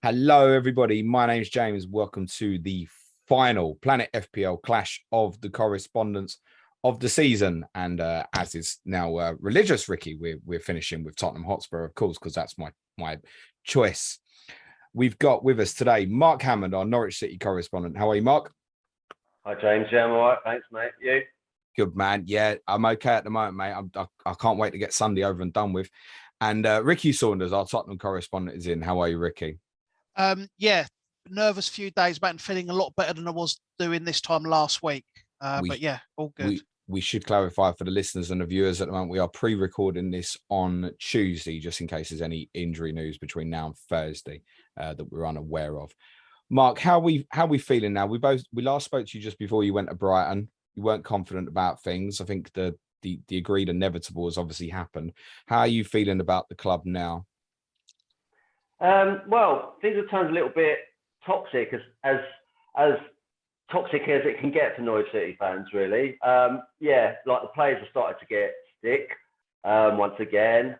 Hello, everybody. My name's James. Welcome to the final Planet FPL Clash of the Correspondents of the season. And as is now religious, Ricky, we're finishing with Tottenham Hotspur, of course, because that's my choice. We've got with us today Mark Hammond, our Norwich City correspondent. How are you, Mark? Hi, James. Yeah, I'm all right. Thanks, mate. You? Good, man. Yeah, I'm okay at the moment, mate. I can't wait to get Sunday over and done with. And Ricky Saunders, our Tottenham correspondent, is in. How are you, Ricky? Yeah, nervous few days back and feeling a lot better than I was doing this time last week. But yeah, all good. We should clarify for the listeners and the viewers at the moment, we are pre-recording this on Tuesday, just in case there's any injury news between now and Thursday that we're unaware of. Mark, how we feeling now? We last spoke to you just before you went to Brighton. You weren't confident about things. I think the agreed inevitable has obviously happened. How are you feeling about the club now? Well, things have turned a little bit toxic, as toxic as it can get for Norwich City fans, really. Yeah, like the players have started to get sick once again.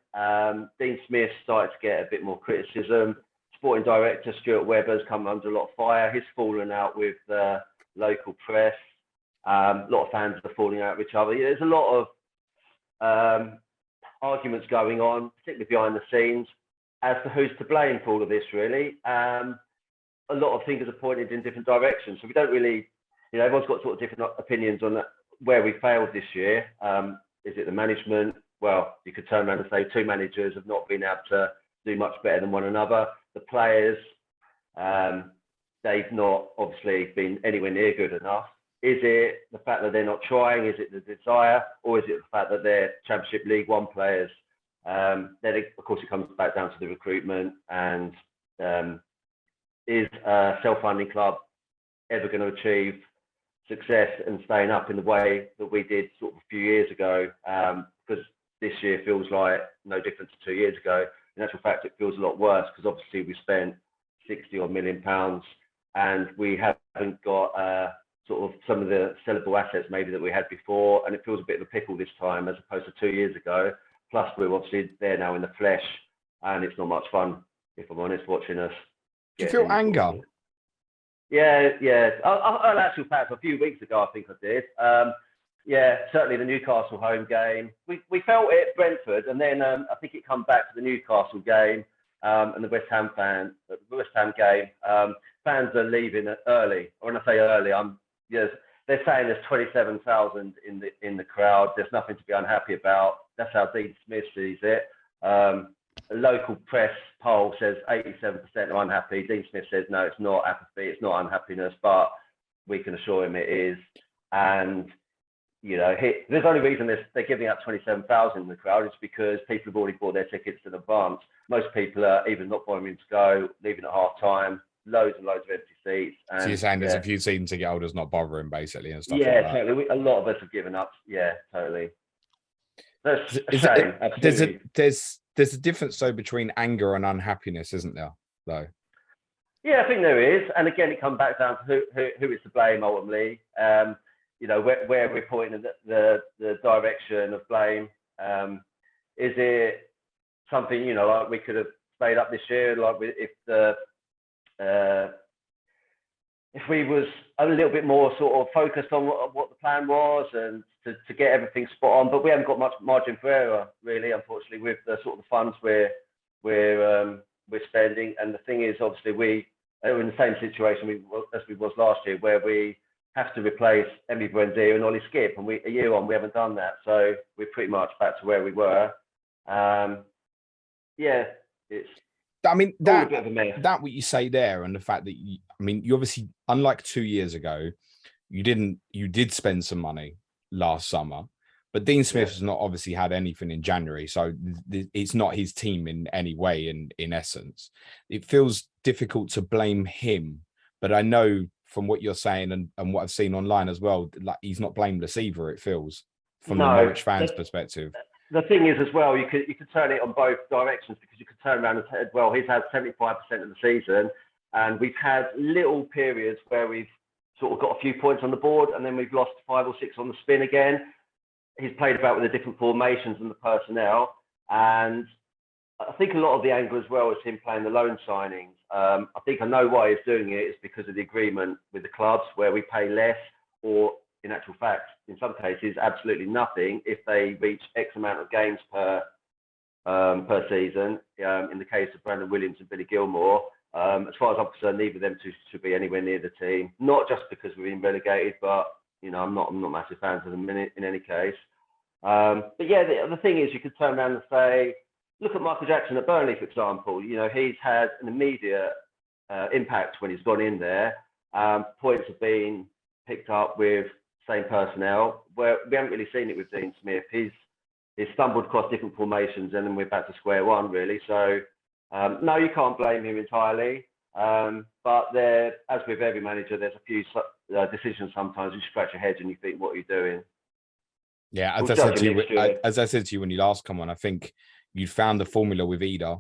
Dean Smith started to get a bit more criticism. Sporting director Stuart Webber's come under a lot of fire. He's fallen out with the local press. A lot of fans are falling out with each other. There's a lot of arguments going on, particularly behind the scenes, as to who's to blame for all of this, really. A lot of fingers are pointed in different directions. So we don't really, everyone's got sort of different opinions on where we failed this year. Is it the management? Well, you could turn around and say two managers have not been able to do much better than one another. The players, they've not obviously been anywhere near good enough. Is it the fact that they're not trying? Is it the desire? Or is it the fact that they're Championship League One players? Then, of course, it comes back down to the recruitment and is a self-funding club ever going to achieve success and staying up in the way that we did sort of a few years ago? Because this year feels like no different to 2 years ago. In actual fact, it feels a lot worse because obviously we spent £60 million and we haven't got sort of some of the sellable assets maybe that we had before, and it feels a bit of a pickle this time as opposed to 2 years ago. Plus, we're obviously there now in the flesh, and it's not much fun, if I'm honest, watching us. Do you feel anger? Yeah. I actually fact a few weeks ago, I think I did. Yeah, certainly the Newcastle home game. We felt it at Brentford, and then I think it come back to the Newcastle game and the West Ham game. Fans are leaving early. When I say early, they're saying there's 27,000 in the crowd. There's nothing to be unhappy about. That's how Dean Smith sees it. A local press poll says 87% are unhappy. Dean Smith says no, it's not apathy, it's not unhappiness, but we can assure him it is. And there's only reason they're giving out 27,000 in the crowd is because people have already bought their tickets in advance. Most people are either not bothering to go, leaving at half time. Loads and loads of empty seats. And, so you're saying there's a few season ticket holders not bothering, basically, and stuff like that? Yeah, totally. A lot of us have given up. Yeah, totally. That's a shame. Absolutely. There's a difference, though, between anger and unhappiness, isn't there, though? Yeah, I think there is. And again, it comes back down to who is to blame, ultimately. Where we're pointing the direction of blame. Is it something, like we could have stayed up this year, like if we was a little bit more sort of focused on what the plan was and to get everything spot on, but we haven't got much margin for error, really, unfortunately, with the sort of the funds we're spending. And the thing is, obviously, we are in the same situation as we was last year, where we have to replace Emmy Buendia and Ollie Skip, and a year on we haven't done that, so we're pretty much back to where we were. It's. I mean, that what you say there, and the fact that you obviously, unlike 2 years ago, you did spend some money last summer, but Dean Smith has not obviously had anything in January, so it's not his team in any way. In essence, it feels difficult to blame him, but I know from what you're saying and what I've seen online as well, like he's not blameless either. It feels from the Norwich fans' perspective. The thing is, as well, you could turn it on both directions, because you could turn around and say, well, he's had 75% of the season, and we've had little periods where we've sort of got a few points on the board, and then we've lost 5 or 6 on the spin again. He's played about with the different formations and the personnel, and I think a lot of the angle as well is him playing the loan signings. I think I know why he's doing it. It's because of the agreement with the clubs where we pay less, or in actual fact, in some cases, absolutely nothing if they reach X amount of games per season. In the case of Brandon Williams and Billy Gilmore, as far as I'm concerned, neither of them two should be anywhere near the team. Not just because we've been relegated, but I'm not massive fans of them in any case. But yeah, the thing is, you could turn around and say, look at Michael Jackson at Burnley, for example. He's had an immediate impact when he's gone in there. Points have been picked up with same personnel, where we haven't really seen it with Dean Smith. He's stumbled across different formations, and then we're back to square one, really. So, no, you can't blame him entirely. But there, as with every manager, there's a few decisions sometimes you scratch your head and you think, what are you doing? Yeah, as I said to you when you last come on, I think you found the formula with Eder,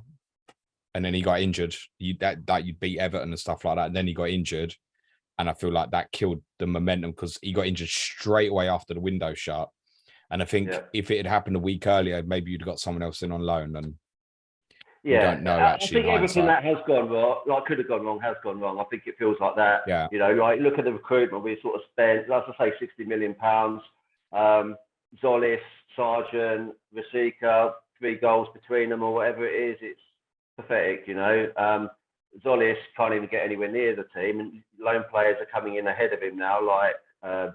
and then he got injured. You beat Everton and stuff like that, and then he got injured, and I feel like that killed the momentum because he got injured straight away after the window shut. And I think if it had happened a week earlier, maybe you'd have got someone else in on loan. And you don't know actually. I think everything that has gone wrong, could have gone wrong, has gone wrong. I think it feels like that. Yeah. Look at the recruitment. We sort of spent, let's say, £60 million. Zolis, Sargent, Rasika, 3 goals between them or whatever it is. It's pathetic, Zolis can't even get anywhere near the team, and loan players are coming in ahead of him now, like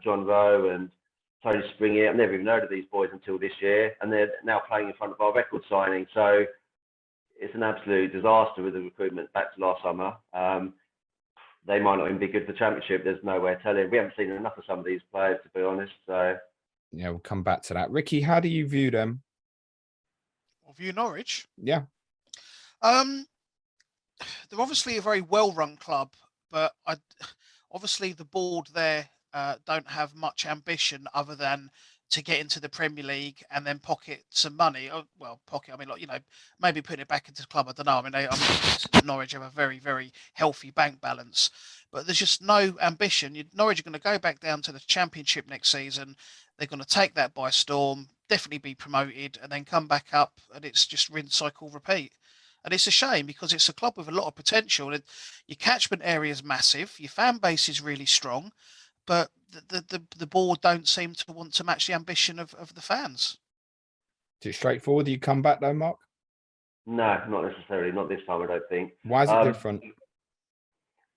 John Rowe and Tony Springy. I've never even heard of these boys until this year, and they're now playing in front of our record signing. So it's an absolute disaster with the recruitment back to last summer. They might not even be good for the Championship. There's no way of telling. We haven't seen enough of some of these players, to be honest. So yeah, we'll come back to that. Ricky, how do you view them? View Norwich? Yeah. They're obviously a very well-run club, but obviously the board there don't have much ambition other than to get into the Premier League and then pocket some money. Maybe put it back into the club. I don't know. Norwich have a very, very healthy bank balance, but there's just no ambition. Norwich are going to go back down to the Championship next season. They're going to take that by storm, definitely be promoted, and then come back up, and it's just rinse, cycle, repeat. And it's a shame because it's a club with a lot of potential. And your catchment area is massive. Your fan base is really strong, but the board don't seem to want to match the ambition of the fans. Is it straightforward? Do you come back though, Mark? No, not necessarily. Not this time, I don't think. Why is it different?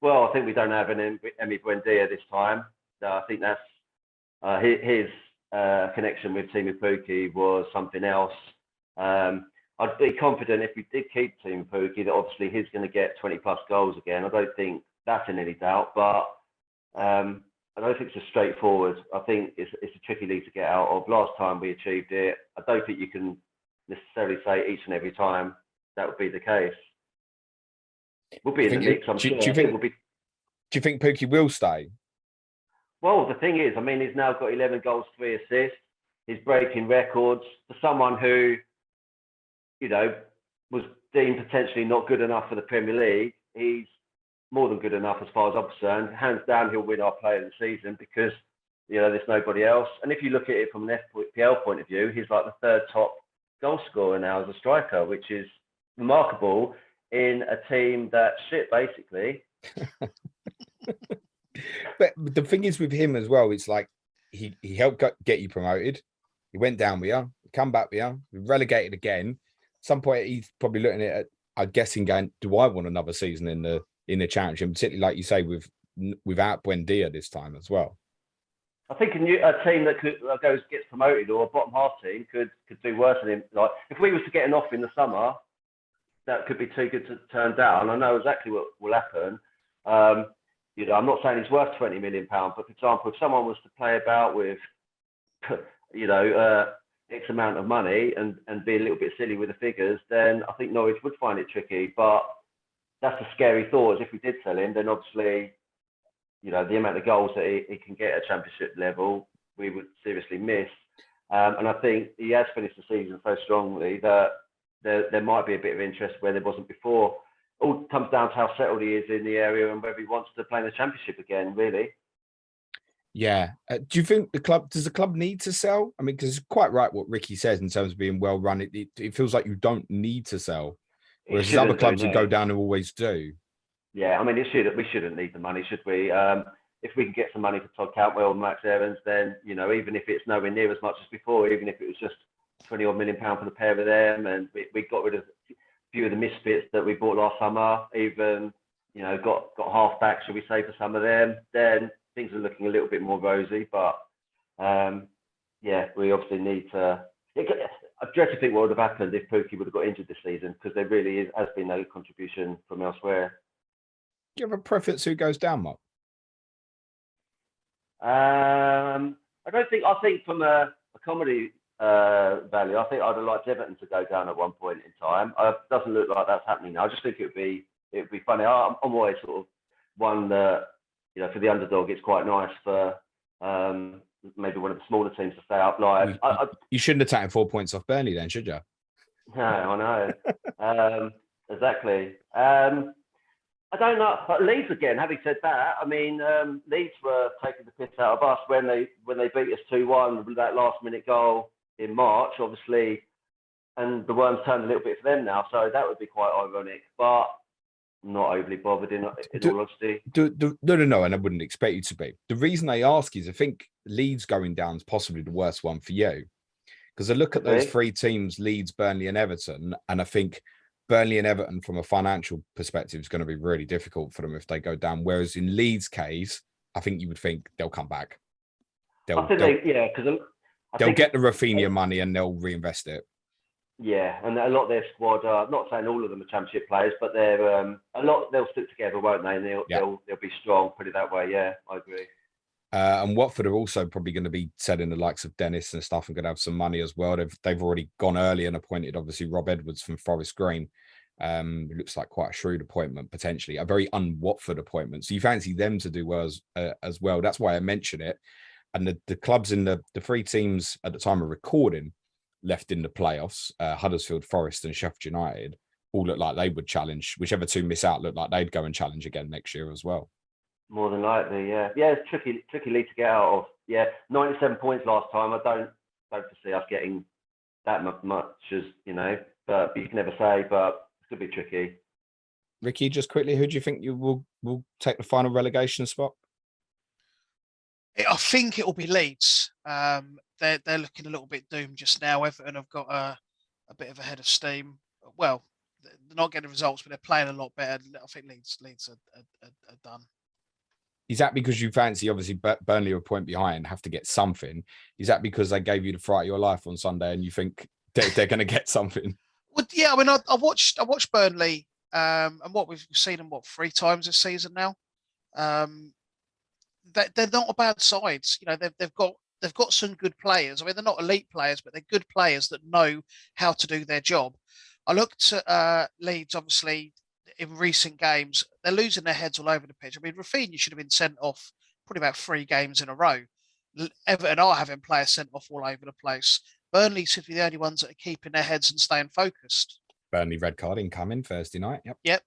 Well, I think we don't have an Emi Buendia this time. I think that's his connection with Teemu Pukki was something else. I'd be confident if we did keep Teemu Pukki that obviously he's going to get 20+ goals again. I don't think that's in any doubt, but I don't think it's as straightforward. I think it's a tricky league to get out of. Last time we achieved it. I don't think you can necessarily say each and every time that would be the case. We'll be in the mix, I'm sure. Do you think Pukki will stay? Well, the thing is, he's now got 11 goals, 3 assists. He's breaking records. For someone who, was deemed potentially not good enough for the Premier League, he's more than good enough as far as I'm concerned. Hands down, he'll win our Player of the Season because, there's nobody else. And if you look at it from an FPL point of view, he's like the 3rd top goal scorer now as a striker, which is remarkable in a team that's shit, basically. But the thing is with him as well, it's like he helped get you promoted. He went down with you, come back with you, relegated again. At some point, he's probably looking at it, I'm guessing, going, do I want another season in the Championship? Particularly, like you say, without Buendia this time as well. I think a team that gets promoted, or a bottom half team could do worse than him. Like if we was to get an offer in the summer, that could be too good to turn down. I know exactly what will happen. I'm not saying he's worth £20 million, but for example, if someone was to play about with, X amount of money and be a little bit silly with the figures, then I think Norwich would find it tricky. But that's a scary thought. If we did sell him, then obviously, the amount of goals that he can get at Championship level, we would seriously miss. And I think he has finished the season so strongly that there might be a bit of interest where there wasn't before. All comes down to how settled he is in the area and whether he wants to play in the Championship again, really. Yeah. Do you think does the club need to sell? Because it's quite right what Ricky says in terms of being well run. It feels like you don't need to sell. Whereas other clubs who go down who always do. Yeah, I mean, we shouldn't need the money, should we? If we can get some money for Todd Cantwell and Max Evans, then, even if it's nowhere near as much as before, even if it was just £20 million for the pair of them, and we got rid of a few of the misfits that we bought last summer, even, got half back, shall we say, for some of them, then things are looking a little bit more rosy. But we obviously need to. I dread to think what would have happened if Pookie would have got injured this season, because there really has been no contribution from elsewhere. Do you have a preference who goes down, Mark? I don't think. I think from a comedy value, I think I'd have liked Everton to go down at one point in time. It doesn't look like that's happening now. I just think it would be funny. I'm always sort of one that, for the underdog, it's quite nice for maybe one of the smaller teams to stay up. Like you shouldn't have taken 4 points off Burnley then, should you? No, I know. Exactly. I don't know. But Leeds, again, having said that, I mean, Leeds were taking the piss out of us when they beat us 2-1 with that last-minute goal in March, obviously, and the worms turned a little bit for them now, so that would be quite ironic, but not overly bothered in all honesty. No, and I wouldn't expect you to be. The reason I ask is I think Leeds going down is possibly the worst one for you, because I look at those three teams, Leeds, Burnley and Everton, and I think Burnley and Everton, from a financial perspective, is going to be really difficult for them if they go down. Whereas in Leeds' case, I think you would think they'll come back. They'll get the Rafinha money and they'll reinvest it. Yeah, and a lot of their squad are, not saying all of them are championship players, but they're a lot. They'll stick together, won't they? And they'll be strong. Put it that way. Yeah, I agree. And Watford are also probably going to be selling the likes of Dennis and stuff and going to have some money as well. They've already gone early and appointed, obviously, Rob Edwards from Forest Green. It looks like quite a shrewd appointment, potentially. A very un-Watford appointment. So you fancy them to do well as well. That's why I mention it. And the clubs in the three teams at the time of recording left in the playoffs, Huddersfield, Forest and Sheffield United, all look like they would challenge. Whichever two miss out look like they'd go and challenge again next year as well. More than likely, yeah. Yeah, it's tricky league to get out of. Yeah, 97 points last time. I don't foresee us getting that much as, but you can never say, but it could be tricky. Ricky, just quickly, who do you think you will take the final relegation spot? I think it will be Leeds. They're looking a little bit doomed just now. Everton have got a bit of a head of steam. Well, they're not getting results, but they're playing a lot better. I think Leeds are done. Is that because you fancy, obviously, Burnley are a point behind, have to get something? Is that because they gave you the fright of your life on Sunday and you think they're going to get something? Well, yeah, I mean, I watched Burnley, and what we've seen them 3 times this season now. They're not a bad side. They've got some good players. I mean, they're not elite players, but they're good players that know how to do their job. I looked at Leeds, obviously, in recent games. They're losing their heads all over the pitch. I mean, Rafinha should have been sent off probably about 3 games in a row. Everton are having players sent off all over the place. Burnley seem to be the only ones that are keeping their heads and staying focused. Burnley red card incoming Thursday night. Yep.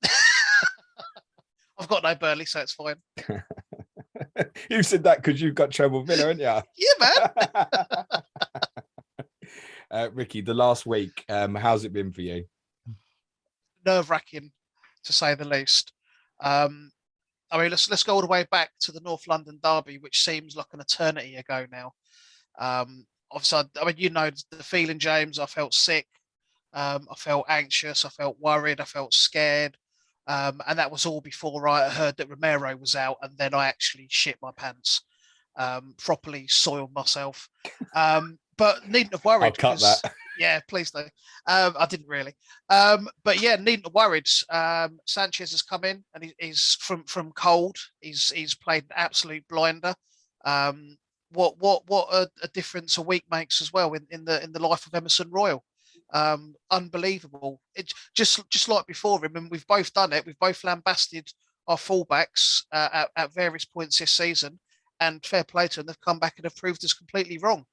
I've got no Burnley, so it's fine. You said that because you've got trouble Villa, haven't you? Yeah, man. Ricky, the last week, how's it been for you? Nerve-wracking, to say the least. I mean, let's go all the way back to the North London derby, which seems like an eternity ago now. Obviously, I mean, the feeling, James. I felt sick. I felt anxious. I felt worried. I felt scared. And that was all before I heard that Romero was out, and then I actually shit my pants, properly soiled myself. But needn't have worried. I'll cut that. Yeah, please do. I didn't really. But yeah, needn't have worried. Sanchez has come in, and he's from cold. He's played an absolute blinder. What a difference a week makes as well in the life of Emerson Royal. Unbelievable. It just like before him, and we've both done it. We've both lambasted our fullbacks at various points this season, and fair play to them, they've come back and have proved us completely wrong.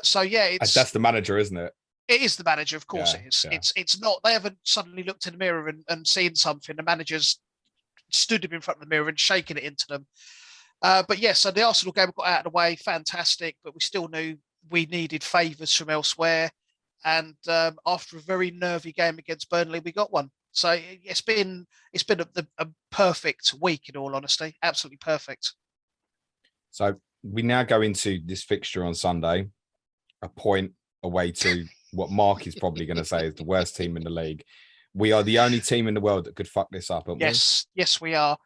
So yeah, that's the manager, isn't it? It is the manager, of course. It is. Yeah. It's not. They haven't suddenly looked in the mirror and seen something. The manager's stood him in front of the mirror and shaking it into them. But yeah, so the Arsenal game got out of the way, fantastic. But we still knew we needed favours from elsewhere. And after a very nervy game against Burnley, we got one. So it's been a perfect week, in all honesty, absolutely perfect. So we now go into this fixture on Sunday, a point away to what Mark is probably going to say is the worst team in the league. We are the only team in the world that could fuck this up, aren't we? Yes, we are.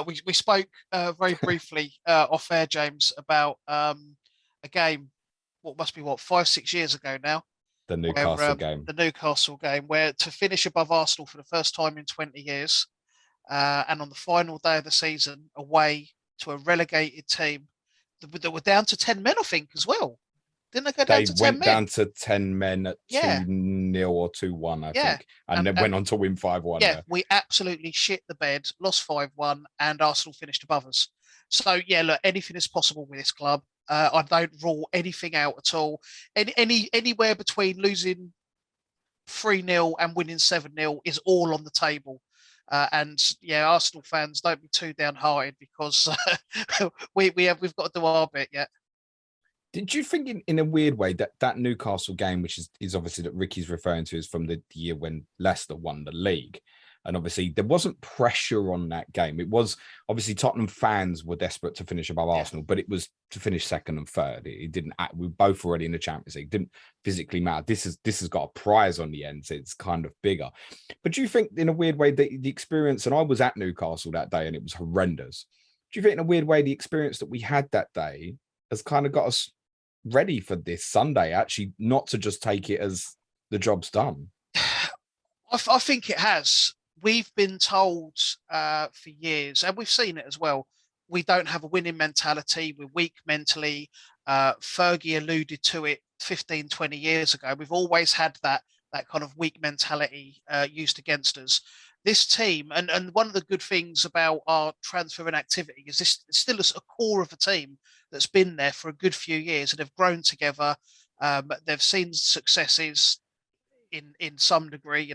We spoke very briefly off air, James, about a game. What must be 5-6 years ago now. The Newcastle game. The Newcastle game, where to finish above Arsenal for the first time in 20 years, and on the final day of the season, away to a relegated team that were down to 10 men, I think, as well. Didn't they go down to 10 men? They went down to 10 men at 2-0 or 2-1, I think. And then went on to win 5-1. Yeah, we absolutely shit the bed, lost 5-1, and Arsenal finished above us. So, yeah, look, anything is possible with this club. I don't rule anything out at all. Anywhere between losing 3-0 and winning 7-0 is all on the table. And yeah, Arsenal fans, don't be too downhearted because we've got to do our bit yet. Did you think in a weird way that Newcastle game, which is obviously that Ricky's referring to, is from the year when Leicester won the league? And obviously there wasn't pressure on that game. It was obviously Tottenham fans were desperate to finish above Arsenal, but it was to finish second and third. It didn't. We were both already in the Champions League. It didn't physically matter. This has got a prize on the end, so it's kind of bigger. But do you think in a weird way that the experience, and I was at Newcastle that day and it was horrendous. Do you think in a weird way the experience that we had that day has kind of got us ready for this Sunday, actually not to just take it as the job's done? I think it has. We've been told for years, and we've seen it as well, we don't have a winning mentality. We're weak mentally. Fergie alluded to it 15, 20 years ago. We've always had that kind of weak mentality used against us. This team, and one of the good things about our transfer and activity is this still is a core of a team that's been there for a good few years and have grown together. They've seen successes in some degree,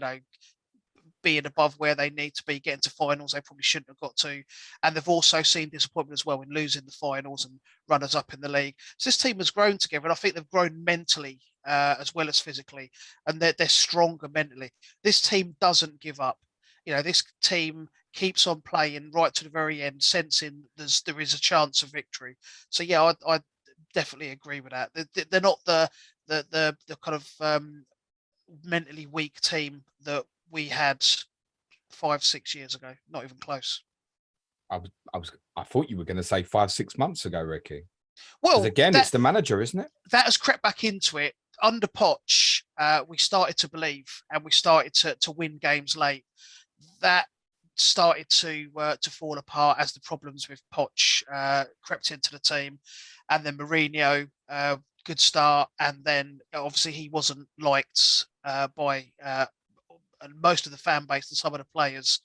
being above where they need to be, getting to finals they probably shouldn't have got to. And they've also seen disappointment as well in losing the finals and runners up in the league. So this team has grown together, and I think they've grown mentally as well as physically, and they're stronger mentally. This team doesn't give up. This team keeps on playing right to the very end, sensing there is a chance of victory. So yeah, I definitely agree with that. They're not the kind of mentally weak team that we had 5-6 years ago. Not even close. I thought you were going to say 5-6 months ago, Ricky. Well, again, it's the manager, isn't it? That has crept back into it. Under Poch, we started to believe, and we started to win games late. That started to fall apart as the problems with Poch crept into the team, and then Mourinho, good start, and then obviously he wasn't liked by most of the fan base and some of the players.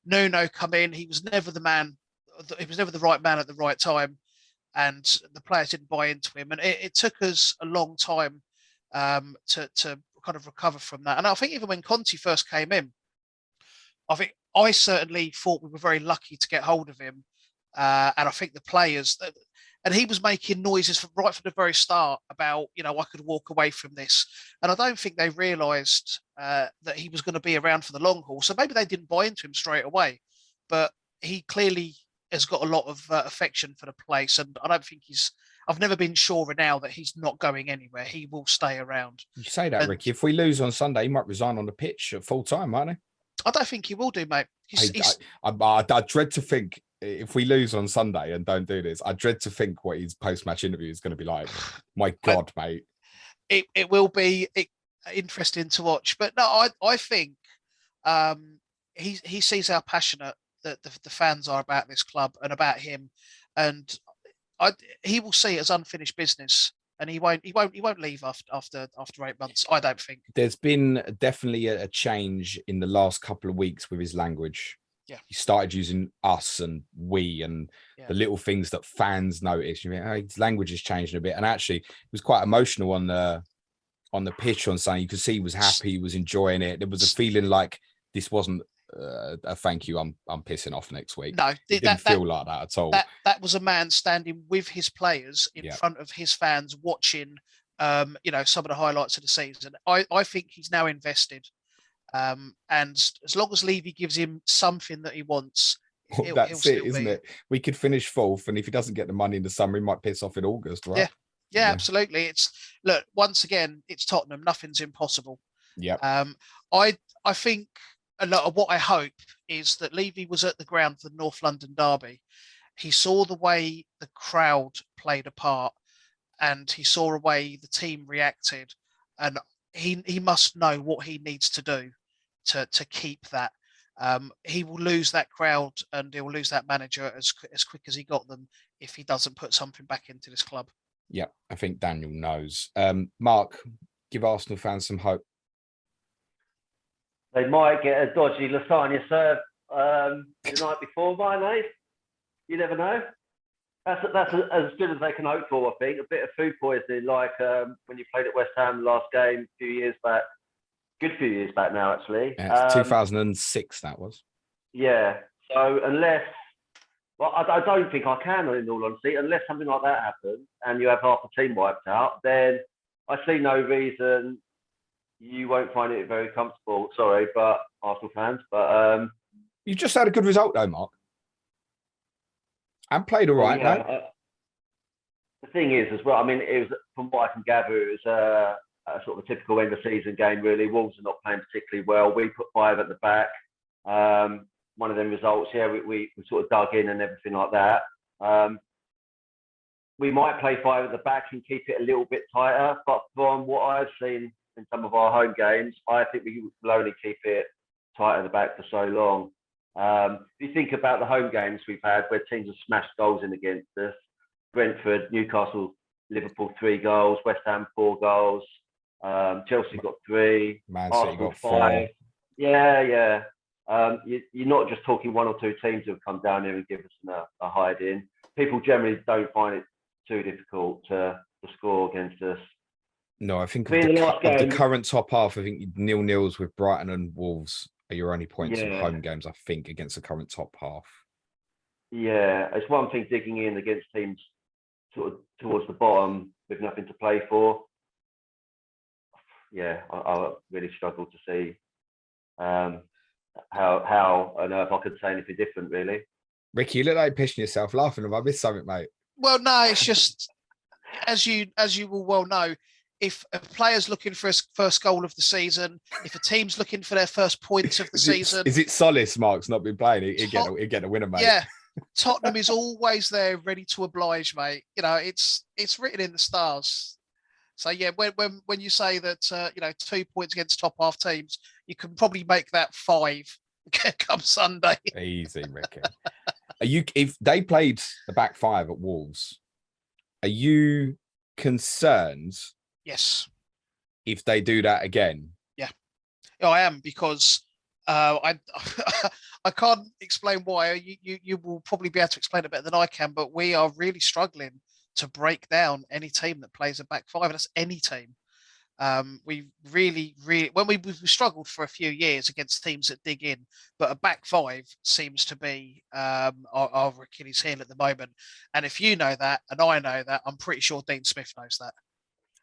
Nuno come in, he was never the right man at the right time, and the players didn't buy into him, and it took us a long time to kind of recover from that. And I think even when Conte first came in, I certainly thought we were very lucky to get hold of him. And I think the players, and he was making noises right from the very start about, I could walk away from this. And I don't think they realised that he was going to be around for the long haul. So maybe they didn't buy into him straight away. But he clearly has got a lot of affection for the place. And I don't think I've never been surer now that he's not going anywhere. He will stay around. You say that, Ricky. If we lose on Sunday, he might resign on the pitch at full time, might he? I don't think he will do, mate. I dread to think if we lose on Sunday and don't do this, I dread to think what his post-match interview is going to be like. My God, mate. It will be interesting to watch. But no, I think he sees how passionate that the fans are about this club and about him, and he will see it as unfinished business. And he won't leave after 8 months. I don't think. There's been definitely a change in the last couple of weeks with his language. Yeah, he started using us and we and the little things that fans notice. You think, his language is changing a bit, and actually, it was quite emotional on the pitch on Sunday. You could see he was happy, he was enjoying it. There was a feeling like this wasn't a thank you. I'm pissing off next week. No, it didn't feel like that at all. That was a man standing with his players in front of his fans, watching, some of the highlights of the season. I think he's now invested. And as long as Levy gives him something that he wants, that's it, isn't it? We could finish fourth, and if he doesn't get the money in the summer, he might piss off in August, right? Yeah, absolutely. Look, once again, it's Tottenham. Nothing's impossible. Yeah. I think a lot of what I hope is that Levy was at the ground for the North London derby. He saw the way the crowd played a part, and he saw a way the team reacted, and he must know what he needs to do to keep that. He will lose that crowd and he will lose that manager as quick as he got them if he doesn't put something back into this club. Yeah, I think Daniel knows. Mark, give Arsenal fans some hope. They might get a dodgy lasagna served the night before, might they? You never know. That's as good as they can hope for, I think. A bit of food poisoning, like when you played at West Ham last game a few years back. Good few years back now, actually. Yeah, 2006, that was. Yeah. So unless... Well, I don't think I can, in all honesty, unless something like that happens and you have half the team wiped out, then I see no reason you won't find it very comfortable. Sorry, but Arsenal fans, but you just had a good result though, Mark, and played all right. Yeah, the thing is, as well, I mean, it was, from what I can gather, it was a sort of a typical end of season game. Really, Wolves are not playing particularly well. We put 5 at the back. One of them results, we sort of dug in and everything like that. We might play 5 at the back and keep it a little bit tighter, but from what I've seen in some of our home games, I think we will only keep it tight at the back for so long. If you think about the home games we've had where teams have smashed goals in against us, Brentford, Newcastle, Liverpool 3 goals, West Ham 4 goals, Chelsea got 3, Man City Arsenal got 5. 4. Yeah. You're not just talking 1 or 2 teams who have come down here and give us a hide-in. People generally don't find it too difficult to score against us. No, I think of the current top half, I think 0-0s with Brighton and Wolves are your only points of home games, I think, against the current top half. Yeah, it's one thing digging in against teams sort of towards the bottom with nothing to play for. Yeah, I really struggle to see how on earth I could say anything different, really. Ricky, you look like you're pissing yourself laughing. Have I missed something, mate? Well, no, it's just as you will well know, if a player's looking for his first goal of the season, if a team's looking for their first points of the season, is it solace? Mark's not been playing. He'll get a winner, mate. Yeah, Tottenham is always there, ready to oblige, mate. You know, it's written in the stars. So yeah, when you say that 2 points against top half teams, you can probably make that 5 come Sunday. Easy, Ricky. If they played the back 5 at Wolves, are you concerned? Yes. If they do that again? Yeah, I am, because I can't explain why. You will probably be able to explain it better than I can, but we are really struggling to break down any team that plays a back 5, and that's any team. We really, when we've struggled for a few years against teams that dig in, but a back 5 seems to be our Achilles heel at the moment. And if you know that, and I know that, I'm pretty sure Dean Smith knows that.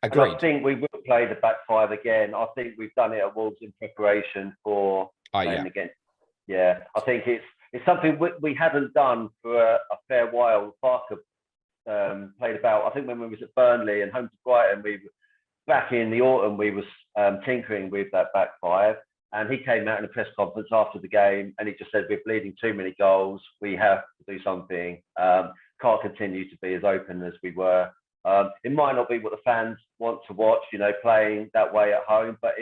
Agreed. And I think we will play the back 5 again. I think we've done it at Wolves in preparation for playing again. Yeah, I think it's something we haven't done for a fair while. Parker played about, I think when we was at Burnley and home to Brighton, back in the autumn, we was tinkering with that back 5, and he came out in a press conference after the game and he just said, we're bleeding too many goals, we have to do something. Can't continue to be as open as we were. It might not be what the fans want to watch, playing that way at home, but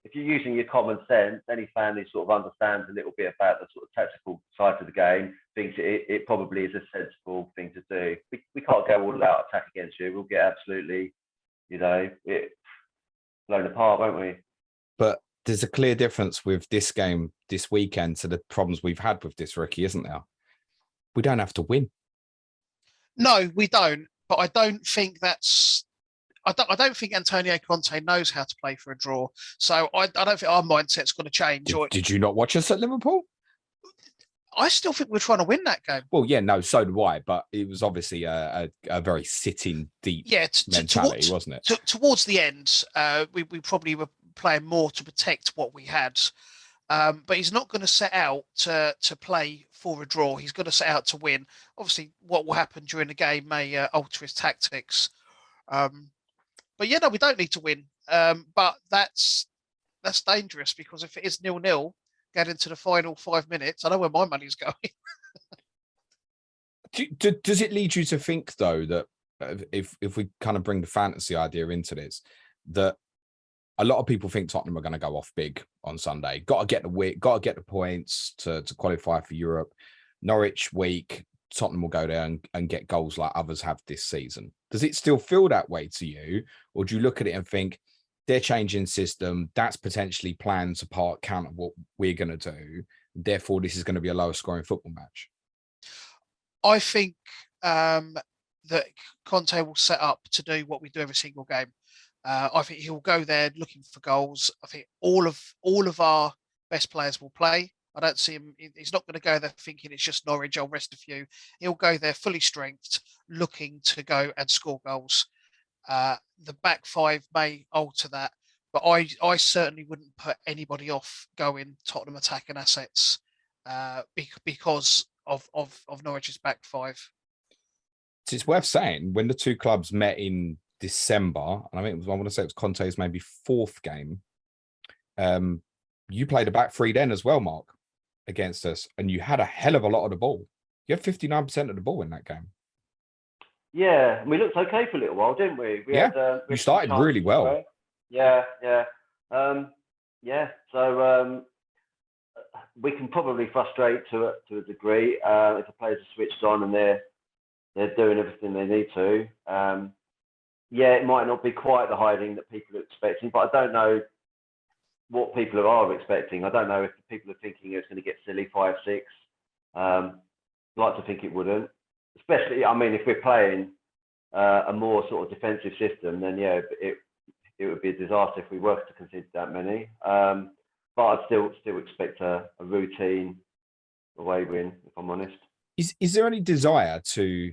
if you're using your common sense, any fan who sort of understands a little bit about the sort of tactical side of the game thinks it probably is a sensible thing to do. We can't go all out attack against you. We'll get absolutely, it blown apart, won't we? But there's a clear difference with this game this weekend to the problems we've had with this, Ricky, isn't there? We don't have to win. No, we don't. But I don't think I don't think Antonio Conte knows how to play for a draw. So I don't think our mindset's going to change. Did you not watch us at Liverpool? I still think we're trying to win that game. Well, yeah, no, so do I. But it was obviously a very sitting deep mentality, wasn't it? Towards the end, we probably were playing more to protect what we had. But he's not going to set out to play for a draw. He's going to set out to win. Obviously, what will happen during the game may alter his tactics. But yeah, no, we don't need to win. But that's dangerous, because if it is 0-0, get into the final 5 minutes, I know where my money's going. Does it lead you to think, though, that if we kind of bring the fantasy idea into this, that a lot of people think Tottenham are going to go off big on Sunday? Got to get the win, got to get the points to qualify for Europe. Norwich weak, Tottenham will go there and get goals like others have this season. Does it still feel that way to you, or do you look at it and think they're changing system, that's potentially plans apart counter what we're going to do, therefore this is going to be a lower scoring football match? I think that Conte will set up to do what we do every single game. I think he'll go there looking for goals. I think all of our best players will play. I don't see him. He's not going to go there thinking it's just Norwich, I'll rest a few. He'll go there fully strengthed, looking to go and score goals. The back five may alter that, but I certainly wouldn't put anybody off going Tottenham attacking assets because of Norwich's back five. It's worth saying, when the two clubs met in December, and I want to say it was Conte's maybe fourth game, you played a back three then as well, Mark, against us, and you had a hell of a lot of the ball. You had 59% of the ball in that game. Yeah, we looked okay for a little while, didn't we? We you started really well. Yeah. So we can probably frustrate to a degree if the players are switched on and they're doing everything they need to. It might not be quite the hiding that people are expecting, but I don't know what people are expecting. I don't know if people are thinking it's going to get silly 5-6. I'd like to think it wouldn't. Especially, I mean, if we're playing a more sort of defensive system, then it would be a disaster if we were to concede that many. But I'd still expect a routine away win, if I'm honest. Is there any desire to?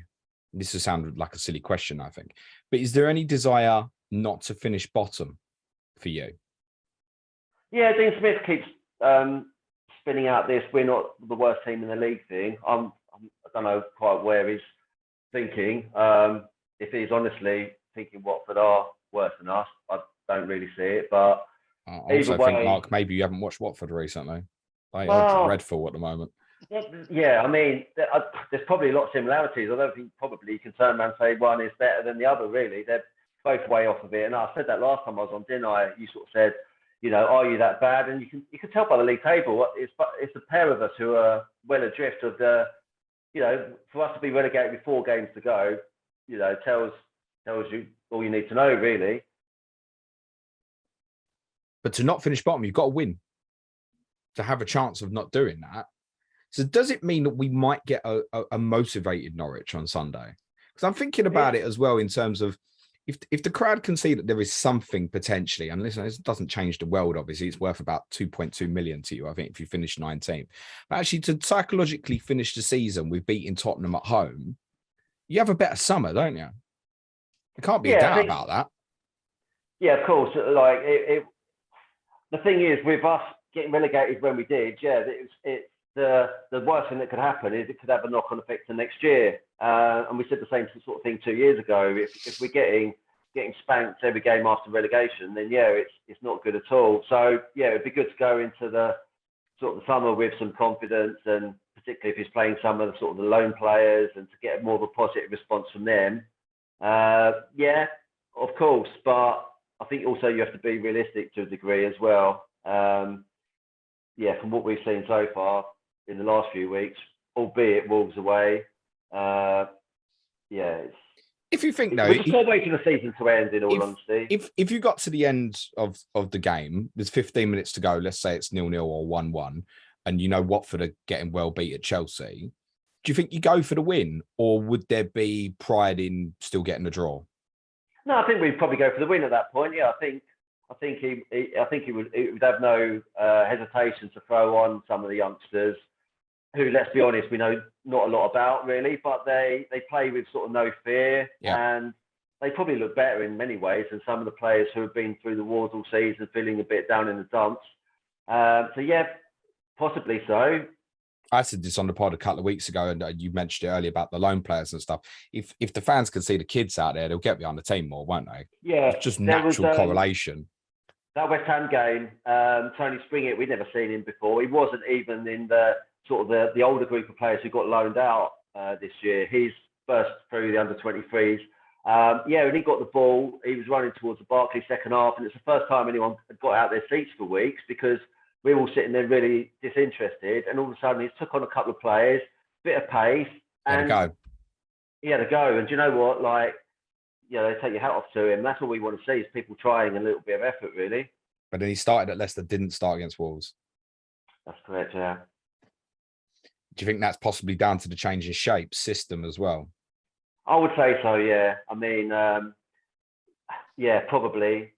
This will sound like a silly question, I think, but is there any desire not to finish bottom for you? Yeah, Dean Smith keeps spinning out this "we're not the worst team in the league" thing. I don't know quite where he's thinking. If he's honestly thinking Watford are worse than us, I don't really see it. But I also think, Mark, maybe you haven't watched Watford recently. They are dreadful at the moment. Yeah, I mean, there's probably a lot of similarities. I don't think probably you can turn around and say one is better than the other, really. They're both way off of it. And I said that last time I was on, didn't I? You sort of said, are you that bad? And you can tell by the league table, it's the pair of us who are well adrift of the, for us to be relegated with 4 games to go, tells you all you need to know, really. But to not finish bottom, you've got to win to have a chance of not doing that. So does it mean that we might get a motivated Norwich on Sunday? Because I'm thinking about it as well in terms of if the crowd can see that there is something potentially, and listen, this doesn't change the world, obviously, it's worth about 2.2 million to you, I think, if you finish 19th. But actually, to psychologically finish the season with beating Tottenham at home, you have a better summer, don't you? There can't be a doubt about that. Yeah, of course. Like the thing is, with us getting relegated when we did, it's the worst thing that could happen is it could have a knock-on effect to next year. And we said the same sort of thing 2 years ago. If we're getting spanked every game after relegation, then it's not good at all. So it'd be good to go into the sort of the summer with some confidence, and particularly if he's playing some of the sort of the lone players, and to get more of a positive response from them. Of course, but I think also you have to be realistic to a degree as well. From what we've seen so far in the last few weeks, albeit Wolves away, if you think we're just waiting the season to end, in all honesty. If you got to the end of the game, there's 15 minutes to go, let's say it's 0-0 or 1-1, and Watford are getting well beat at Chelsea, do you think you go for the win, or would there be pride in still getting the draw? No, I think we'd probably go for the win at that point. Yeah, I think he would have no hesitation to throw on some of the youngsters who, let's be honest, we know not a lot about really, but they play with sort of no fear, and they probably look better in many ways than some of the players who have been through the wars all season, feeling a bit down in the dumps. So yeah, possibly so. I said this on the pod a couple of weeks ago, and you mentioned it earlier about the loan players and stuff. If the fans can see the kids out there, they'll get behind the team more, won't they? Yeah, it's just natural correlation. That West Ham game, Tony Springett, we'd never seen him before. He wasn't even in the sort of the older group of players who got loaned out this year. He's first through the under-23s. And he got the ball. He was running towards the Barclays second half, and it's the first time anyone had got out their seats for weeks because we were all sitting there really disinterested. And all of a sudden, he took on a couple of players, bit of pace, and he had a go. And do you know what? Like, they take your hat off to him. That's all we want to see is people trying a little bit of effort, really. But then he started at Leicester, didn't start against Wolves. That's correct, yeah. Do you think that's possibly down to the change in shape, system as well? I would say so, yeah. I mean, probably.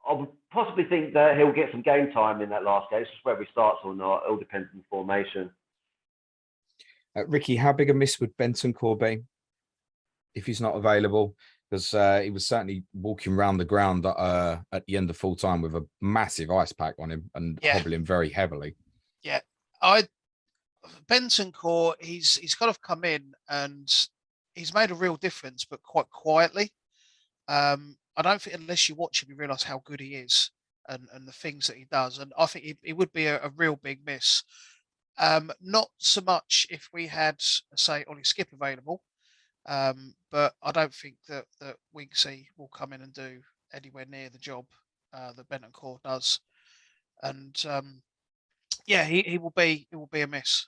I would possibly think that he'll get some game time in that last game. It's just whether he starts or not. It all depends on the formation. Ricky, how big a miss would Bentancur be if he's not available? Because he was certainly walking around the ground at the end of full time with a massive ice pack on him and hobbling very heavily. Yeah, Bentancur, he's kind of come in and he's made a real difference, but quite quietly. I don't think unless you watch him, you realise how good he is and the things that he does. And I think he would be a real big miss. Not so much if we had, say, Ollie Skip available. But I don't think that Winksy will come in and do anywhere near the job that Bentancur does. And he will be a miss.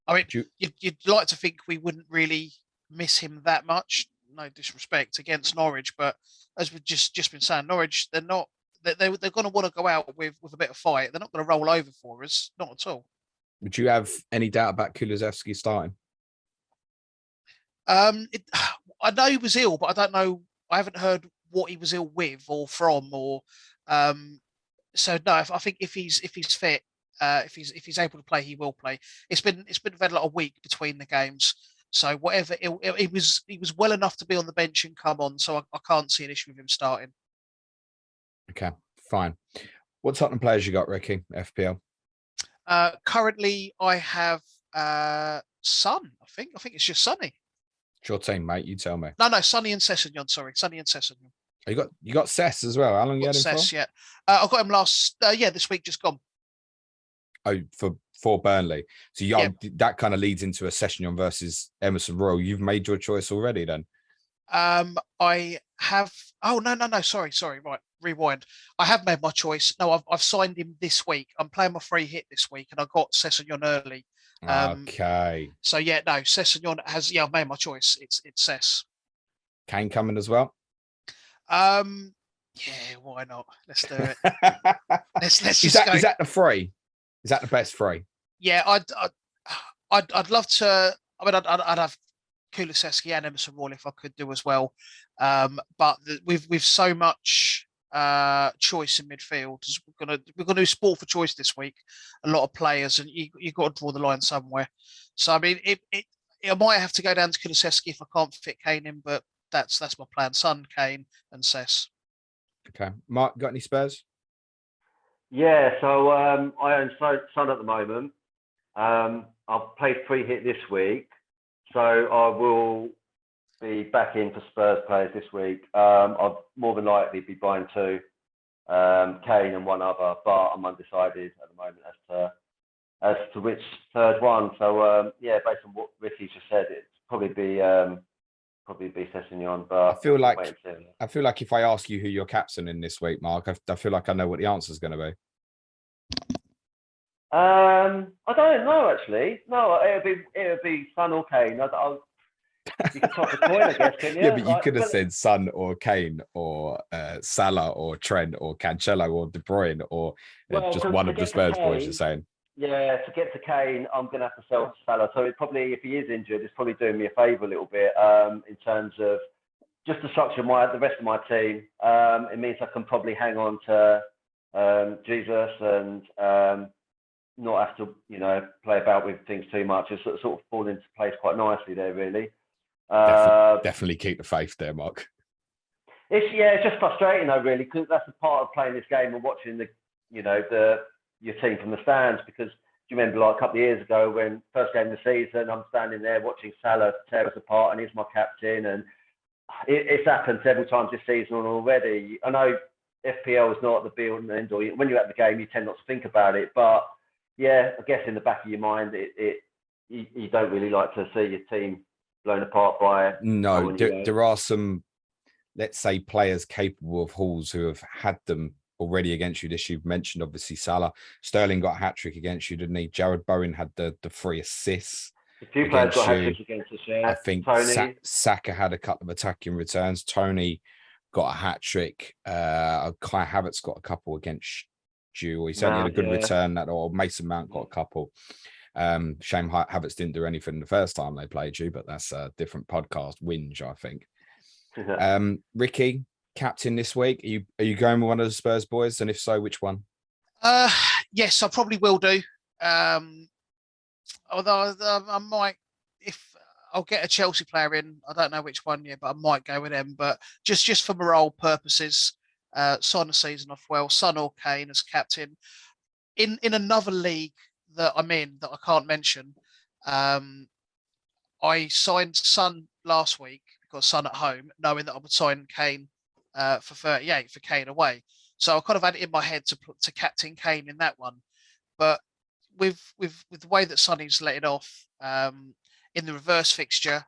I mean, you'd like to think we wouldn't really miss him that much. No disrespect against Norwich, but as we've just been saying, Norwich, they're going to want to go out with a bit of fight. They're not going to roll over for us, not at all. Would you have any doubt about Kulusevski starting? I know he was ill, but I don't know. I haven't heard what he was ill with or from, or so no. I think if he's fit, if he's able to play, he will play. It's been very like a week between the games, so whatever. He was well enough to be on the bench and come on, so I can't see an issue with him starting. Okay, fine. What Tottenham players you got, Ricky? FPL. Currently, I have Son. I think it's just Sonny. It's your team, mate. You tell me. No, Sonny and Sessegnon. Sorry, Sonny and Sessegnon. Oh, you got Sess as well. How long you had him Sess, for? Yeah, I got him this week, just gone. Oh, for Burnley. So that kind of leads into a Sessegnon versus Emerson Royal. You've made your choice already, then. I have. Oh no. Sorry. Right, rewind. I have made my choice. No, I've signed him this week. I'm playing my free hit this week, and I got Sessegnon early. Okay. So Sessegnon has. Yeah, I've made my choice. It's Sess. Kane coming as well. Yeah, why not? Let's do it. let's just go. Is that the free? Is that the best free? Yeah, I'd love to. I mean, I'd have Kulusevski and Emerson Royal if I could do as well. But with so much choice in midfield, we're gonna do sport for choice this week. A lot of players, and you've got to draw the line somewhere. So I mean, I might have to go down to Kulusevski if I can't fit Kane in, but that's my plan. Son, Kane, and Sess. Okay, Mark, got any Spurs? Yeah, so I own Son at the moment. I've played free hit this week, so I will be back in for Spurs players this week. I'll more than likely be buying two, Kane and one other, but I'm undecided at the moment as to which third one. So based on what Ricky's just said, it's probably be Sessegnon. But I feel like if I ask you who your captain in this week, Mark, I feel like I know what the answer is going to be. I don't know actually. No, it'll be Son or Kane. You can toss a coin, I guess, can you? Yeah, but you could have said Son or Kane or Salah or Trent or Cancelo or De Bruyne or just one of the Spurs boys. You're saying. Yeah, to get to Kane, I'm going to have to sell to Salah. So it probably, if he is injured, it's probably doing me a favour a little bit in terms of just to structure the rest of my team. It means I can probably hang on to Jesus and not have to, play about with things too much. It's sort of falling into place quite nicely there, really. Definitely keep the faith there, Mark. It's just frustrating though, really, because that's the part of playing this game and watching your team from the stands. Because do you remember, like a couple of years ago, when first game of the season, I'm standing there watching Salah tear us apart, and he's my captain, and it's happened several times this season already. I know FPL is not the be all and end all. When you're at the game, you tend not to think about it, but yeah, I guess in the back of your mind, you don't really like to see your team blown apart by. No, there are some, let's say, players capable of hauls who have had them already against you this. You've mentioned obviously Salah. Sterling got a hat-trick against you, didn't he? Jared Bowen had the 3 assists. A few players got hat-tricks against us, yeah. I think Saka had a couple of attacking returns. Tony got a hat-trick. Kai Havertz got a couple against you. He certainly had a good return. Or Mason Mount got a couple. Shame Havertz didn't do anything the first time they played you, but that's a different podcast. Whinge, I think. Ricky, captain this week. Are you going with one of the Spurs boys? And if so, which one? Yes, I probably will do. Although I might, if I'll get a Chelsea player in, I don't know which one yet, but I might go with them. But just for morale purposes, Son a season off well, Son or Kane as captain. In another league that I'm in that I can't mention, I signed Son last week because Son at home, knowing that I would sign Kane for 38 for Kane away. So I kind of had it in my head to captain Kane in that one. But with the way that Sonny's let it off, in the reverse fixture,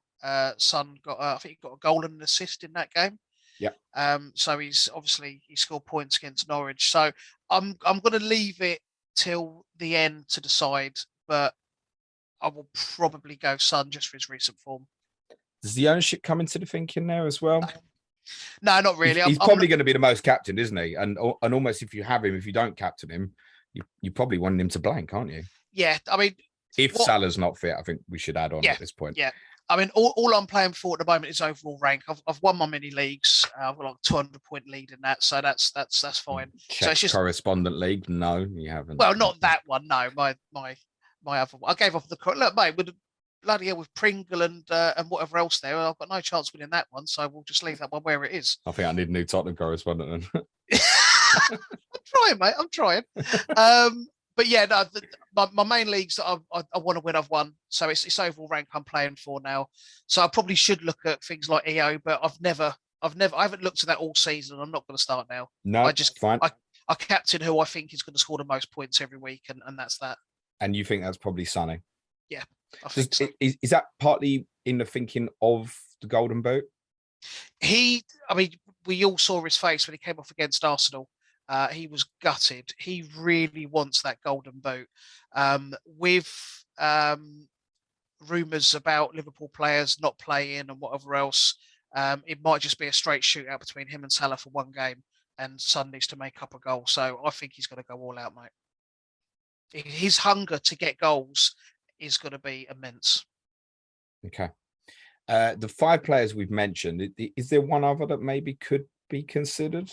Son got I think he got a goal and an assist in that game. Yeah. So he scored points against Norwich. So I'm going to leave it till the end to decide, but I will probably go Son just for his recent form. Does the ownership come into the thinking there as well? No, not really. He's probably going to be the most captain, isn't he? And almost if you have him, if you don't captain him, you probably want him to blank, aren't you? Yeah, I mean, if Salah's not fit, I think we should add on at this point. Yeah, I mean, all I'm playing for at the moment is overall rank. I've won my mini leagues. I've got like a 200-point lead in that, so that's fine. Check so it's just correspondent league. No, you haven't. Well, not that one. No, my other one. I gave off the look, mate. With bloody hell, with Pringle and whatever else there, I've got no chance winning that one. So we'll just leave that one where it is. I think I need a new Tottenham correspondent then. I'm trying, mate. I'm trying. But yeah, no, my main leagues that I want to win, I've won. So it's overall rank I'm playing for now. So I probably should look at things like EO, but I haven't looked at that all season. I'm not going to start now. No, fine. I captain who I think is going to score the most points every week, and that's that. And you think that's probably Sonny? Yeah, I think so. Is that partly in the thinking of the Golden Boot? We all saw his face when he came off against Arsenal. He was gutted. He really wants that Golden Boot. With rumours about Liverpool players not playing and whatever else, it might just be a straight shootout between him and Salah for one game, and Son needs to make up a goal. So I think he's going to go all out, mate. His hunger to get goals is going to be immense. Okay. The 5 players we've mentioned, is there one other that maybe could be considered?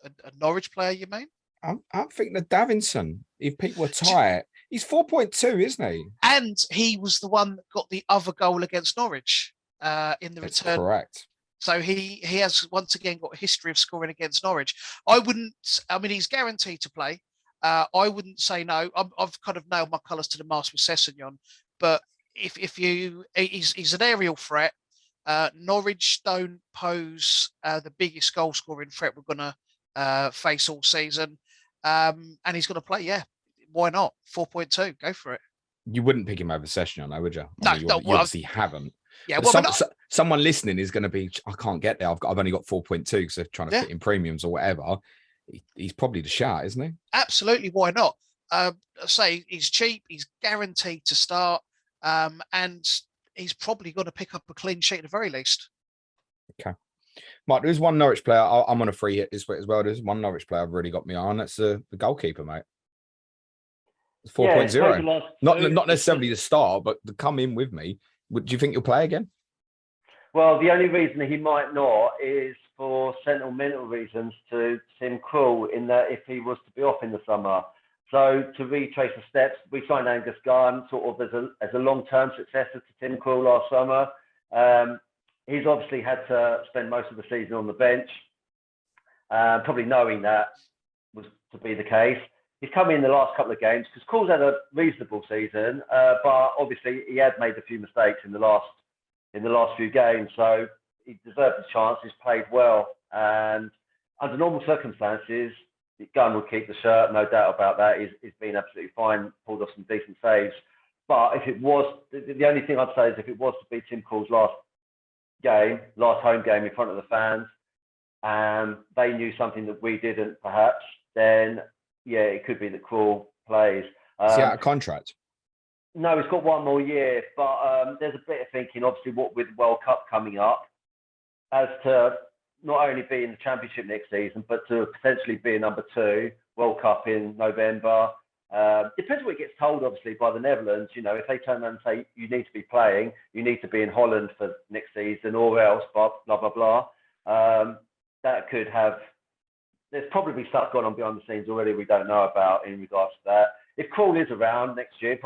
A Norwich player, you mean? I'm thinking of Davinson. If people are tired, he's 4.2, isn't he? And he was the one that got the other goal against Norwich in the return. Correct. So he has once again got a history of scoring against Norwich. He's guaranteed to play. I wouldn't say no. I've kind of nailed my colours to the mast with Sessegnon. But he's an aerial threat. Norwich don't pose the biggest goal scoring threat we're going to face all season. And he's going to play, yeah. Why not? 4.2, go for it. You wouldn't pick him over Sessegnon, though, would you? You obviously haven't. Yeah, someone listening is going to be, I can't get there. I've only got 4.2 because they're trying to fit in premiums or whatever. He's probably the shout, isn't he? Absolutely. Why not? Say he's cheap. He's guaranteed to start. And he's probably going to pick up a clean sheet at the very least. Okay. Mark, there's one Norwich player. I'm on a free hit this week as well. There's one Norwich player I've really got me on. That's the goalkeeper, mate. It's 4.0. Not necessarily the start, but to come in with me. Do you think you'll play again? Well, the only reason he might not is for sentimental reasons to Tim Krul, in that if he was to be off in the summer. So to retrace the steps, we signed Angus Gunn sort of as a long-term successor to Tim Krul last summer. he's obviously had to spend most of the season on the bench, probably knowing that was to be the case. He's come in the last couple of games because Cole's had a reasonable season, but obviously he had made a few mistakes in the last few games, so he deserved the chance. He's played well, and under normal circumstances, Gunn would keep the shirt, no doubt about that. He's been absolutely fine, pulled off some decent saves. But if it was, the only thing I'd say is if it was to be Tim Krul's last home game in front of the fans, and they knew something that we didn't, perhaps, then yeah, it could be that Krul plays. Is he out of contract? No, he's got one more year, but there's a bit of thinking, obviously, what with World Cup coming up, as to not only be in the Championship next season, but to potentially be number 2, World Cup in November. Depends what he gets told, obviously, by the Netherlands. You know, if they turn around and say, you need to be playing, you need to be in Holland for next season, or else, blah, blah, blah. That could have, there's probably stuff going on behind the scenes already we don't know about in regards to that. If Krul is around next year, it'd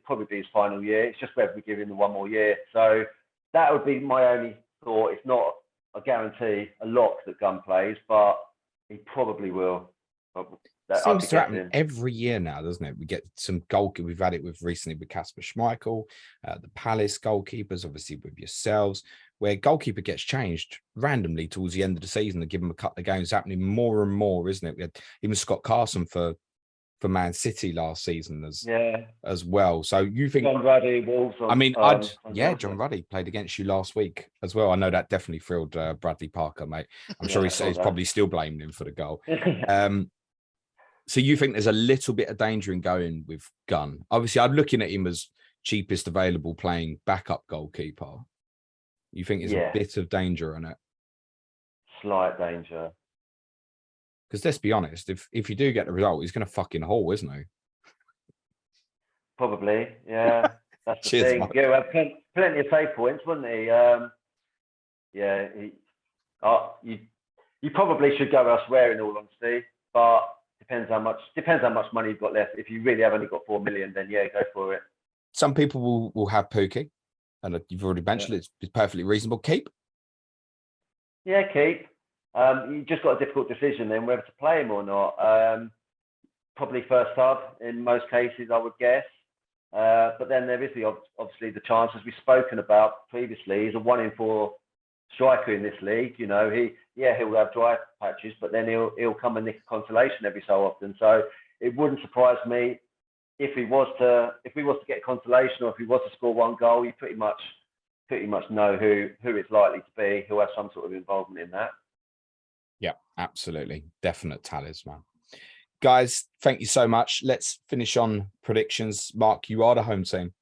probably be his final year. It's just whether we give him the one more year. So that would be my only thought. It's not a guarantee, a lock that Gunn plays, but he probably will. Seems to happen every year now, doesn't it? We get some goalkeeper. We've had it recently with Kasper Schmeichel, the Palace goalkeepers, obviously with yourselves, where goalkeeper gets changed randomly towards the end of the season and give them a couple of games. Happening more and more, isn't it? We had even Scott Carson for Man City last season as well. So you think John Ruddy, Wolves? John Ruddy played against you last week as well. I know that definitely thrilled Bradley Parker, mate. I'm sure he's probably still blaming him for the goal. So you think there's a little bit of danger in going with Gunn? Obviously, I'm looking at him as cheapest available playing backup goalkeeper. You think there's a bit of danger in it? Slight danger. Because let's be honest, if you do get the result, he's going to fucking haul, isn't he? Probably, yeah. That's the thing. Mate. Yeah, well, plenty of save points, wouldn't he? You probably should go elsewhere, in all honesty, but depends how much money you've got left. If you really have only got 4 million, then yeah, go for it. Some people will have Pookie, and you've already mentioned it's perfectly reasonable. Keep. Yeah, keep. You just got a difficult decision then whether to play him or not. Probably first sub in most cases, I would guess. But then there is obviously the chance, as we've spoken about previously, he's a 1 in 4 striker in this league. You know, he'll have dry patches, but then he'll come and nick a consolation every so often. So it wouldn't surprise me if he was to get consolation, or if he was to score 1 goal. You pretty much know who it's likely to be, who has some sort of involvement in that. Yeah, absolutely. Definite talisman. Guys, thank you so much. Let's finish on predictions. Mark, you are the home team.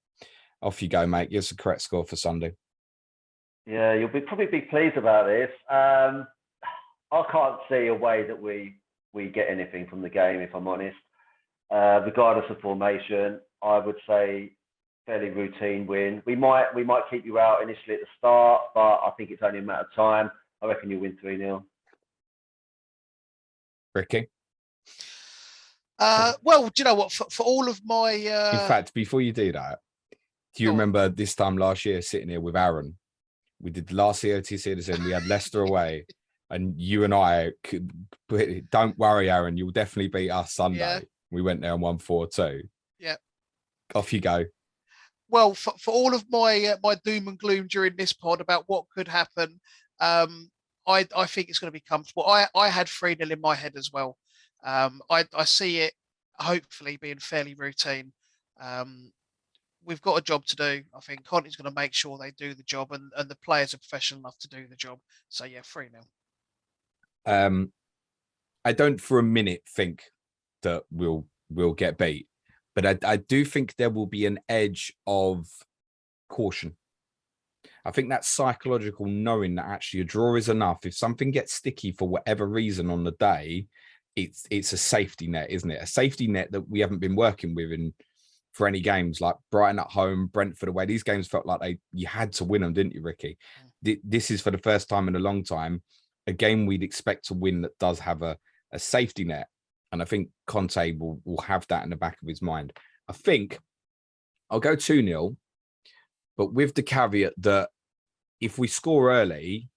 Off you go, mate. Give us a correct score for Sunday. Yeah, you'll probably be pleased about this. I can't see a way that we get anything from the game, if I'm honest. Regardless of formation, I would say fairly routine win. We might keep you out initially at the start, but I think it's only a matter of time. I reckon you'll win 3-0. Ricky? Well, do you know what? For all of my... In fact, before you do that, do you remember this time last year sitting here with Aaron? We did the last COTC and we had Leicester away, and you and I could... Don't worry, Aaron, you'll definitely beat us Sunday. Yeah. We went there and won 4-2. Yeah. Off you go. Well, for all of my my doom and gloom during this pod about what could happen, I think it's going to be comfortable. I had 3-0 in my head as well. I see it hopefully being fairly routine. We've got a job to do. I think Conte's going to make sure they do the job, and the players are professional enough to do the job. So yeah, 3-0. I don't for a minute think that we'll get beat, but I do think there will be an edge of caution. I think that psychological knowing that actually a draw is enough. If something gets sticky for whatever reason on the day, it's a safety net, isn't it? A safety net that we haven't been working with for any games, like Brighton at home, Brentford away. These games felt like you had to win them, didn't you, Ricky? This is for the first time in a long time a game we'd expect to win that does have a safety net, and I think Conte will have that in the back of his mind. I think I'll go 2-0. But with the caveat that if we score early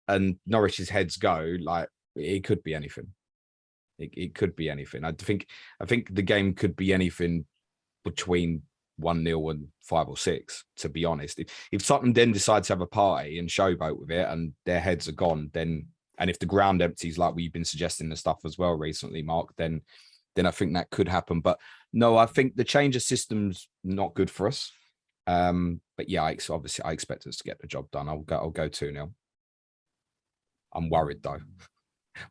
and Norwich's heads go, like it could be anything. It could be anything. I think the game could be anything between 1-0 and 5 or 6, to be honest. If Tottenham then decide to have a party and showboat with it and their heads are gone, then, and if the ground empties like we've been suggesting the stuff as well recently, Mark, then I think that could happen. But no, I think the change of system's not good for us. But yeah, I expect us to get the job done. I'll go 2-0. I'm worried though.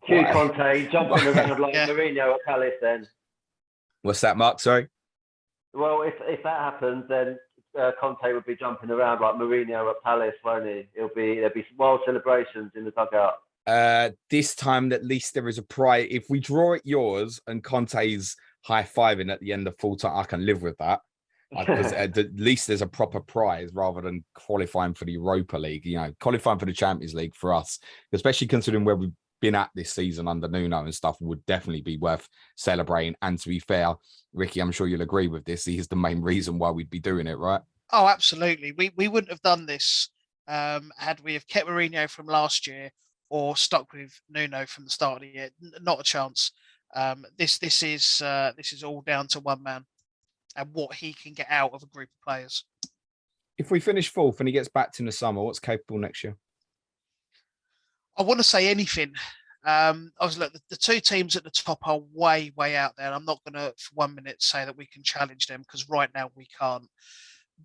Cue Conte jumping around like Mourinho at Palace then. What's that, Mark? Sorry? Well, if that happens, then Conte would be jumping around like Mourinho at Palace, won't he? There'll be wild celebrations in the dugout. This time, at least there is a prize. If we draw at yours and Conte's high-fiving at the end of full time, I can live with that. Because at least there's a proper prize rather than qualifying for the Europa League. You know, qualifying for the Champions League for us, especially considering where we've been at this season under Nuno and stuff, would definitely be worth celebrating. And to be fair, Ricky, I'm sure you'll agree with this. He's the main reason why we'd be doing it, right? Oh, absolutely. We wouldn't have done this had we have kept Mourinho from last year or stuck with Nuno from the start of the year. Not a chance. This is all down to one man and what he can get out of a group of players. If we finish 4th and he gets backed in the summer, what's capable next year? I want to say anything. Look, the two teams at the top are way out there. And I'm not going to, for 1 minute, say that we can challenge them because right now we can't.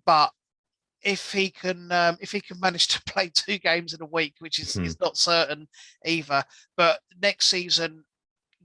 But if he can manage to play 2 games in a week, which is not certain either, but next season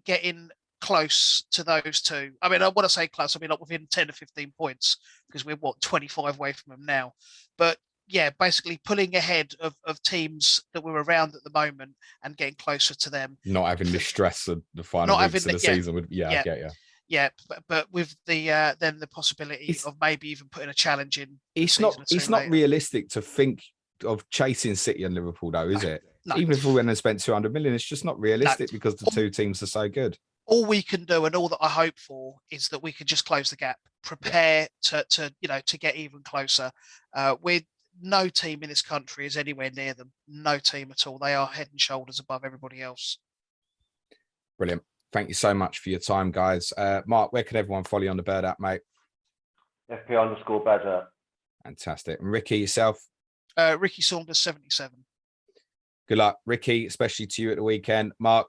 getting close to those two. I mean, I want to say close. I mean, like within 10 or 15 points because we're 25 away from them now. But yeah, basically pulling ahead of teams that we're around at the moment and getting closer to them. Not having the stress of the final weeks of the season. I get you. Yeah, but with the then the possibility of maybe even putting a challenge in. It's not realistic to think of chasing City and Liverpool, though, is it? No. Even if we went and spent 200 million, it's just not realistic because the two teams are so good. All we can do and all that I hope for is that we can just close the gap, prepare to get even closer. With no team in this country is anywhere near them. No team at all. They are head and shoulders above everybody else. Brilliant. Thank you so much for your time, guys. Mark, where can everyone follow you on the Bird app, mate? FPL_Badger. Fantastic. And Ricky, yourself? Ricky Saunders, 77. Good luck, Ricky, especially to you at the weekend. Mark,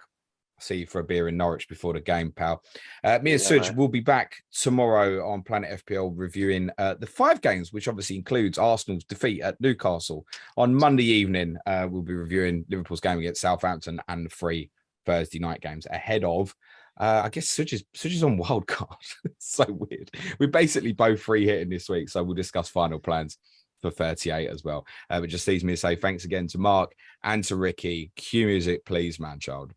I'll see you for a beer in Norwich before the game, pal. Me and Suj will be back tomorrow on Planet FPL reviewing the 5 games, which obviously includes Arsenal's defeat at Newcastle. On Monday evening, we'll be reviewing Liverpool's game against Southampton and the 3 Thursday night games ahead of, I guess Suj is on wild card. It's so weird. We're basically both free hitting this week, so we'll discuss final plans for 38 as well. But just leaves me to say thanks again to Mark and to Ricky. Cue music, please, man child.